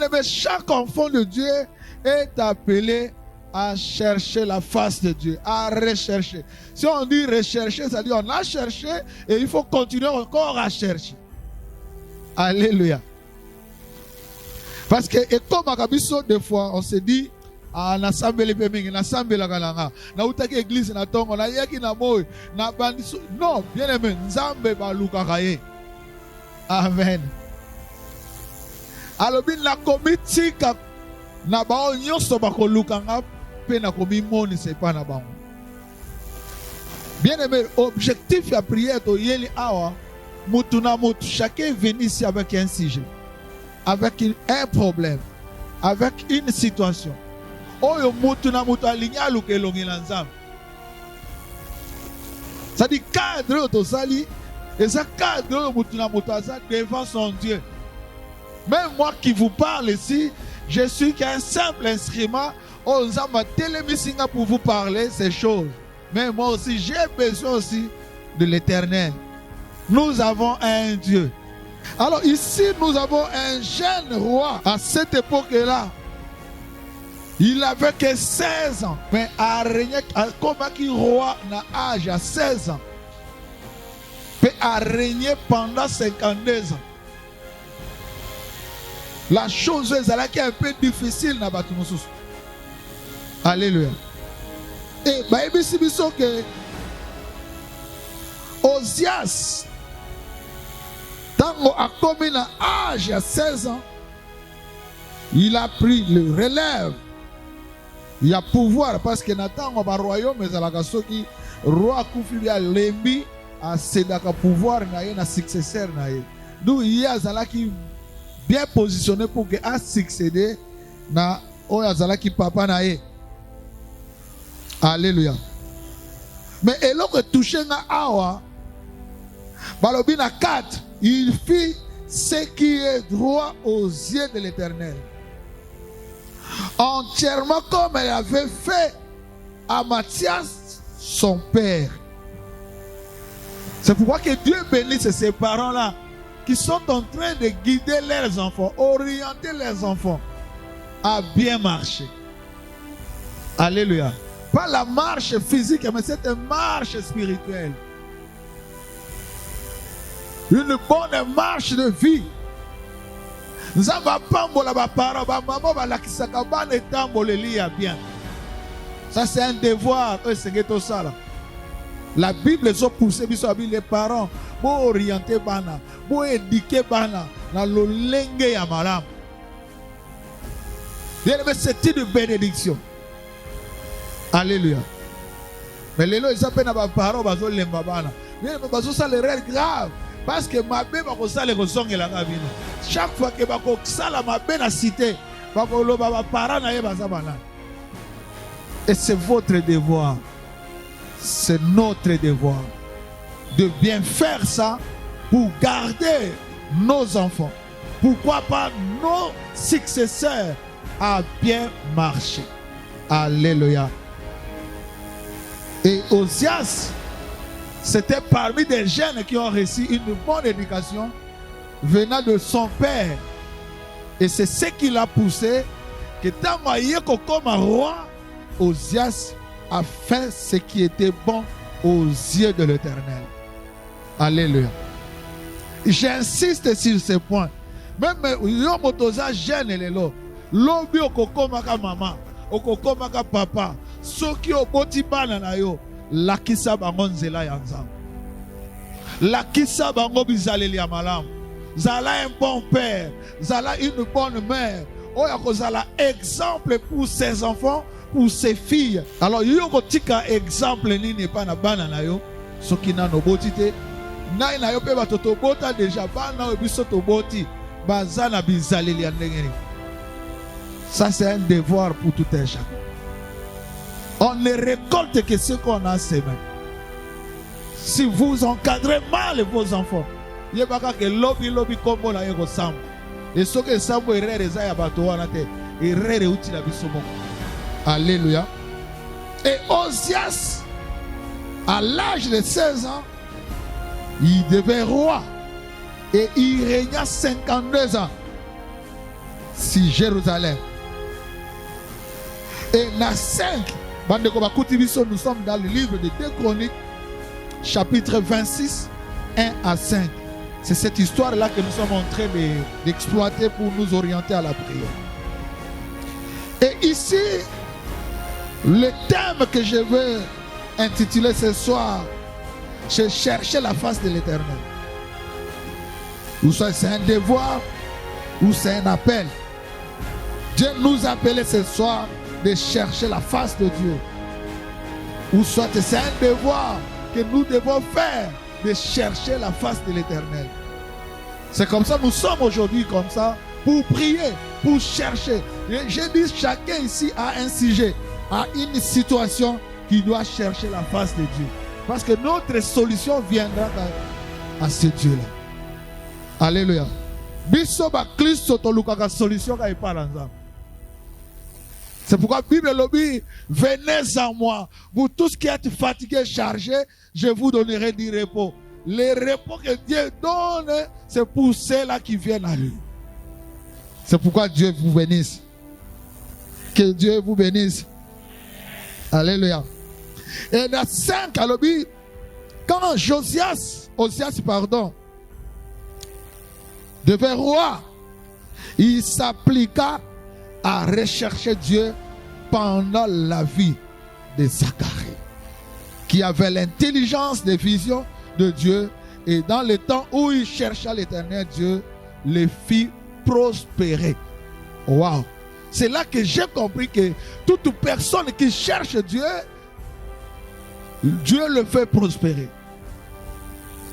Bien-aimé, chaque enfant de Dieu est appelé à chercher la face de Dieu, à rechercher. Si on dit rechercher, ça dit on a cherché et il faut continuer encore à chercher. Alléluia. Parce que, et comme à Kabiso, des fois, on se dit, ah, na sambele pemingi, na sambela kalanga, na utaki église na tongo, na yeki na moy, na bandiso. Non, bien aimé, nzambe baluka kaye. Amen. Alors, bien la komitika, na bao nyoso bako lukanga, pe na komi moni c'est pas na bao. Bien aimé, objectif ya prière to yeli awa, mutu na mutu, chacun vient ici avec un sujet, avec un problème, avec une situation. Oyo mutu na mutu alinya luke longi na nzambe. Ça dit cadre to sali, et ça cadre mutu na mutu asa devant son Dieu. Même moi qui vous parle ici, je suis qu'un simple instrument. On m'a télémisé pour vous parler ces choses. Mais moi aussi, j'ai besoin aussi de l'Éternel. Nous avons un Dieu. Alors ici, nous avons un jeune roi. À cette époque-là, il n'avait que 16 ans. Mais à régner, comme un roi n'a âge à 16 ans, peut régner pendant 52 ans. La chose est un peu difficile dans le monde. Alléluia. Et ici, que Osias, tant a commis l'âge à 16 ans, il a pris le relève. Il y a pouvoir parce que Nathan au royaume, mais à la qui roi Koufi a lembi à cédaka pouvoir na successeur na ye. D'où il y a qui bien positionné pour que a succéder na oyazala qui papa na ye. Alléluia. Mais eloko touché na awa balobi na 4, il fit ce qui est droit aux yeux de l'Éternel, entièrement comme elle avait fait à Mathias son père. C'est pourquoi que Dieu bénisse ces parents-là qui sont en train de guider leurs enfants, orienter leurs enfants à bien marcher. Alléluia. Pas la marche physique, mais c'est une marche spirituelle. Une bonne marche de vie. Nous avons bien. Ça c'est un devoir. La Bible est poussée les parents pour orienter bana, pour éduquer bana dans le lenge ya malam. C'est une bénédiction. Alléluia. Mais les gens ils appellent à parents bazo lemba bana. Mais bazo ça l'erreur grave parce que ma bé bako ça les kosonge la gavina. Chaque fois que bako ça la ma bé na cité bako lo baba parents na ye baza bana. Et c'est votre devoir. C'est notre devoir de bien faire ça pour garder nos enfants. Pourquoi pas nos successeurs à bien marcher. Alléluia. Et Osias, c'était parmi des jeunes qui ont reçu une bonne éducation venant de son père. Et c'est ce qui l'a poussé que tant comme un roi, Osias a fait ce qui était bon aux yeux de l'Éternel. Alléluia. J'insiste sur ce point. Même yo motoza jeune lelo, lobi okokoma ka maman, okokoma ka papa, soki oboti bana na yo, lakisa bango nzela ya nzambe. Lakisa bango bizaleli ya malamu. Zala un bon père, zala une bonne mère. Oya kozala exemple pour ses enfants, pour ses filles. Alors yo kotika exemple nini pa na bana na yo, soki na no botite. Na yo pe batoto bota déjà bana o biso to boti. Bazana bizaleli ya ndengeni. Ça c'est un devoir pour tout un chacun. On ne récolte que ce qu'on a semé. Si vous encadrez mal vos enfants, il y a pas que lobby comme la yego sam. Et ce que ça vous erreur eza ya bato wana te, erreur uti la biso moko. Alléluia. Et Osias, à l'âge de 16 ans, il devint roi. Et il régna 52 ans. si Jérusalem. Et na 5, nous sommes dans le livre de 2 Chroniques, chapitre 26, 1 à 5. C'est cette histoire-là que nous sommes en train d'exploiter pour nous orienter à la prière. Et ici, le thème que je veux intituler ce soir, c'est chercher la face de l'Éternel. Ou soit c'est un devoir, ou c'est un appel. Dieu nous a appelés ce soir de chercher la face de Dieu. Ou soit c'est un devoir que nous devons faire, de chercher la face de l'Éternel. C'est comme ça, nous sommes aujourd'hui comme ça, pour prier, pour chercher. Je dis, chacun ici a un sujet, a une situation qui doit chercher la face de Dieu. Parce que notre solution viendra à ce Dieu-là. Alléluia. C'est pourquoi la Bible dit, venez à moi, vous tous qui êtes fatigués, chargés, je vous donnerai du repos. Le repos que Dieu donne, c'est pour ceux-là qui viennent à lui. C'est pourquoi Dieu vous bénisse. Que Dieu vous bénisse. Alléluia. Et dans 5, quand Osias, devait roi, il s'appliqua à rechercher Dieu pendant la vie de Zacharie, qui avait l'intelligence des visions de Dieu, et dans le temps où il chercha l'Éternel, Dieu le fit prospérer. Wow! C'est là que j'ai compris que toute personne qui cherche Dieu, Dieu le fait prospérer.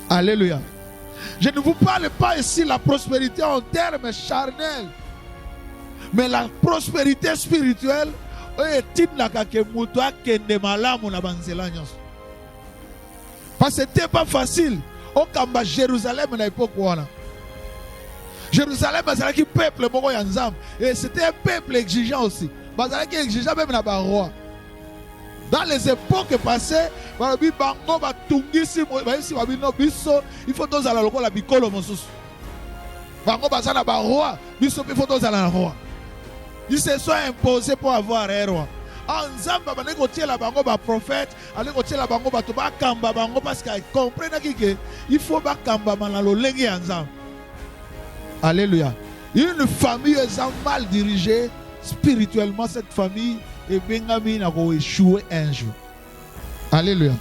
Alléluia. Je ne vous parle pas ici de la prospérité en termes charnels, mais la prospérité spirituelle. Parce que c'était pas facile. Au Kamba Jérusalem à l'époque. Jérusalem, c'est un peuple et c'était un peuple exigeant aussi. C'est exigeant même dans le roi. Dans les époques passées, il faut tous aller à la bicolo. Ils se sont imposés pour avoir un roi. En Zamba, il prophète, parce qu'ils comprennent qu'il faut que alléluia. Une famille est mal dirigée spirituellement, cette famille est bien échoué un jour. Alléluia.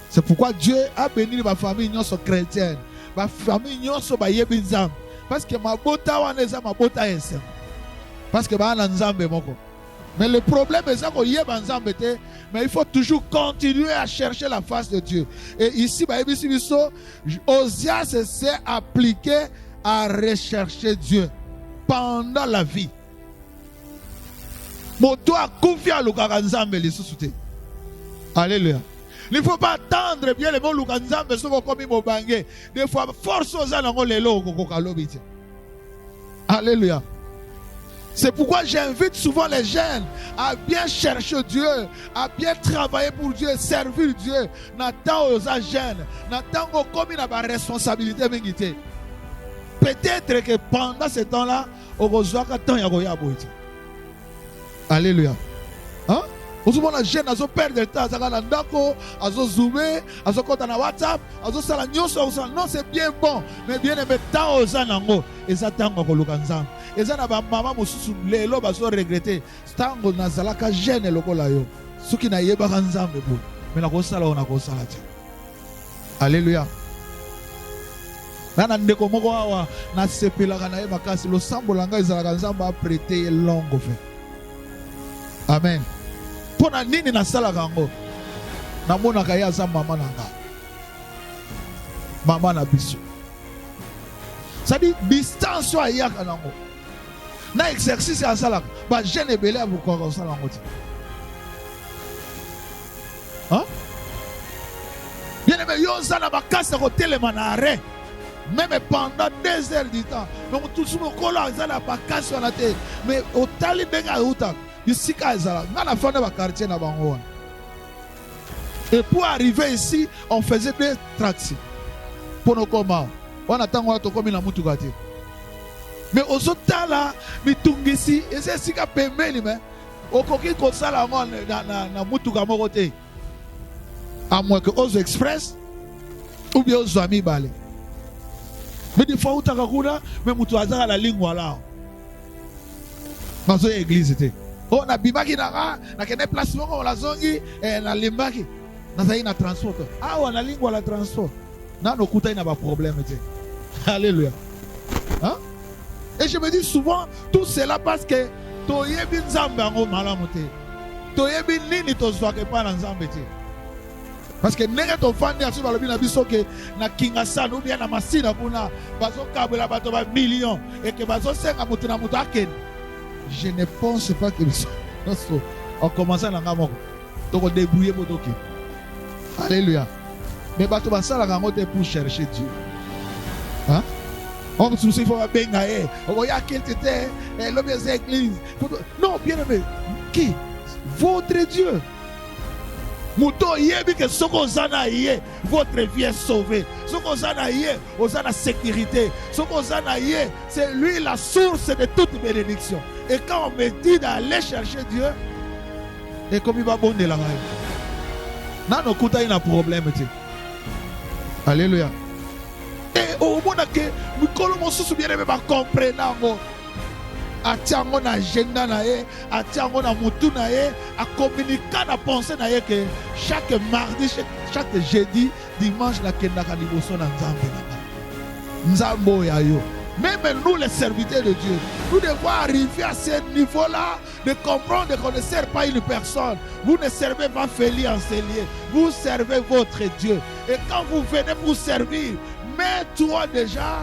C'est pourquoi Dieu a béni ma famille chrétienne, ma famille parce que ma bota waneza ma bota esa. Parce que mais le problème est que mais il faut toujours continuer à chercher la face de Dieu. Et ici, Osias s'est appliqué à rechercher Dieu pendant la vie. Alléluia. Il ne faut pas attendre bien les mots Lukanzambe comme Mobangé. Des fois, force aux gens. Alléluia. C'est pourquoi j'invite souvent les jeunes à bien chercher Dieu, à bien travailler pour Dieu, servir Dieu. N'attends aux jeunes, n'attends comme il a une responsabilité. Peut-être que pendant ce temps-là, on va alléluia. Hein? Vous savez, les jeunes, ils perdent le temps. Ils ont zoomé, ils ont compté dans WhatsApp, ils ont fait non, c'est bien bon. Mais bien aimé, tant aux gens, ils attendent que le canzam. Ils ont maman, les lobes, ils ont regretté. Tant que Nazalaka jeune, le colayo. Ceux qui n'ont pas canzam, mais la cosa là, on a cosa là. Alléluia. Nana ndeko moko awa na sepelaka na ye makasi losambo langa ezalaka nzambe aprete ye longo fe. Amen. Pona nini nasalaka yango namonaka ye aza mama na nga, mama na biso. C'est-à-dire distance oyo ayaka nango na exercice asalaka bagene ebele abukwaka osala yango te. Bien aimé, yo oza na makasi ya kotelema na arrêt même pendant 2 heures du temps. Donc tout ce monde a la vacation à la tête. Mais au tali benga uta, ici kazala, na la fin de la quartier na bango. Et pour arriver ici, on faisait 2 taxis. Pour nos commandes. On attend qu'on a comme la mutu gâté. Mais aux autres là, mitungisi, et c'est ce qui a permis, mais au coquille comme ça, là, na mutuka morote. À moins que Ozo Express, ou bien Ozo Ami Balé. Mais des fois, où tu as mais mutu azara la ligne, voilà. Dans l'église, c'était. Oh, na bimaki na kene placement, on la zongi, et na limbaki. Na zayi na transport. Ah, on a ligne, on la transport. Na no kuta, il n'a pas de problème, tu sais. Alléluia. Hein? Et je me dis souvent, tout cela parce que toyebi nzambe ango malamu te. Toyebi nini tozwaka pa na nzambe te. Parce que ndenge tofandi aso balobi na biso ke na kingasana ou bien na masina kuna bazo kabela bato ba millions et que bazo senga mutu na mutu akeni. Je ne pense pas que on commence à l'engager. Donc on débrouille pour toquer. Alléluia. Mais bato basala ngango te pour chercher Dieu. Hein? On se souvient, il faut bengayer. On voit qu'il était l'homme des églises. Non, bien aimé. Qui? Votre Dieu. Mouto yebi que soko zana yé, votre vie est sauvée. Soko zana yé, osana sécurité. Soko zana yé, c'est lui la source de toute bénédiction. Et quand on me dit d'aller chercher Dieu, et comme il va bon de la main. Non, non, il y a un problème. Alléluia. Et au moment que nous commençons à comprendre, à tiango na agenda na ye, à tiango na mutu na ye, à communiquer na pensée na ye que chaque mardi, chaque jeudi, dimanche la kendaka liboso na nzambe na nzambo ya yo. Même nous les serviteurs de Dieu, nous devons arriver à ce niveau-là de comprendre qu'on ne sert pas une personne. Vous ne servez pas Félix Anselier, vous servez votre Dieu. Et quand vous venez pour servir, mets-toi déjà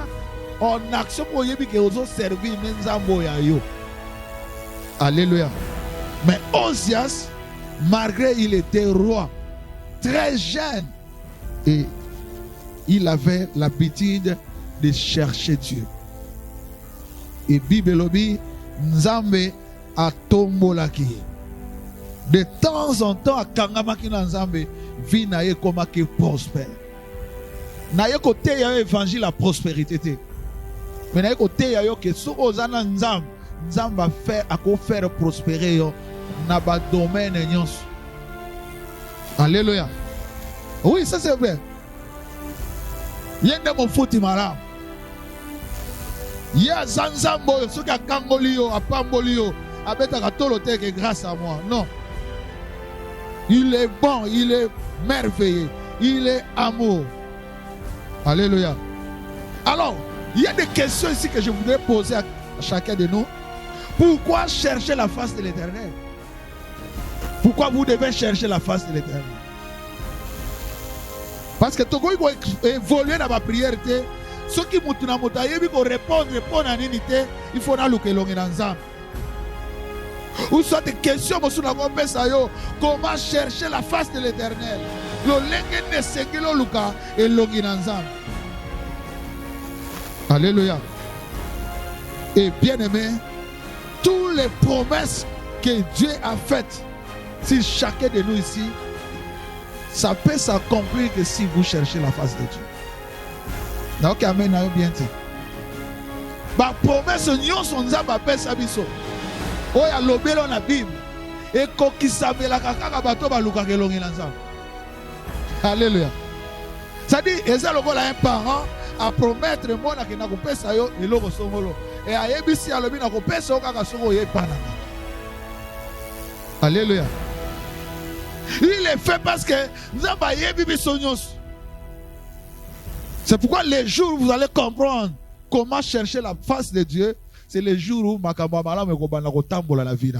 en action pour que servir Nzambo ya yo. Alléluia. Mais Osias, malgré il était roi, très jeune, et il avait l'habitude de chercher Dieu. Et Bible lobi Nzambe a tombolaki. De temps en temps, à Kangamaki Nzambe, vie na ye comme qui prospère. Na ye côté ya évangile la prospérité. Mais na ye côté ya yo que so ozana Nzambe, Nzambe va faire prospérer yo na ba domaine nyonso. Alléluia. Oui, ça c'est vrai. Yende mo futi malam. Ya zanzambo soki akangoli yo apamboli yo abetaka tolo te que grâce à moi. Non. Il est bon, il est merveilleux, il est amour. Alléluia. Alors, il y a des questions ici que je voudrais poser à chacun de nous. Pourquoi chercher la face de l'Éternel? Pourquoi vous devez chercher la face de l'Éternel? Parce que tout le monde évoluer dans ma prière. Ceux qui m'ont répondre à l'unité, il faut que l'on est ensemble. Ou soit des questions, comment chercher la face de l'Éternel? Alléluia. Et bien aimé, toutes les promesses que Dieu a faites, si chacun de nous ici, ça peut s'accomplir que si vous cherchez la face de Dieu. Donc, amen, bien dit. Ma promesse, nous sommes en train de faire. Oh, il y a l'obélo dans la Bible. Et qui savait la caca, bateau, baluka, kelongi l'ensemble. Alléluia. Ça dit, et ça, un parent à promettre, moi, que n'a pas ça, et l'eau somolo. Et à Ebisi, à l'obélo, n'a pas ça, au soro, et panama. Alléluia. Il est fait parce que nous avons Ebibi Sonyos. C'est pourquoi les jours où vous allez comprendre comment chercher la face de Dieu, c'est les jours où Makamba Malam et Kobana Kotambola la vie.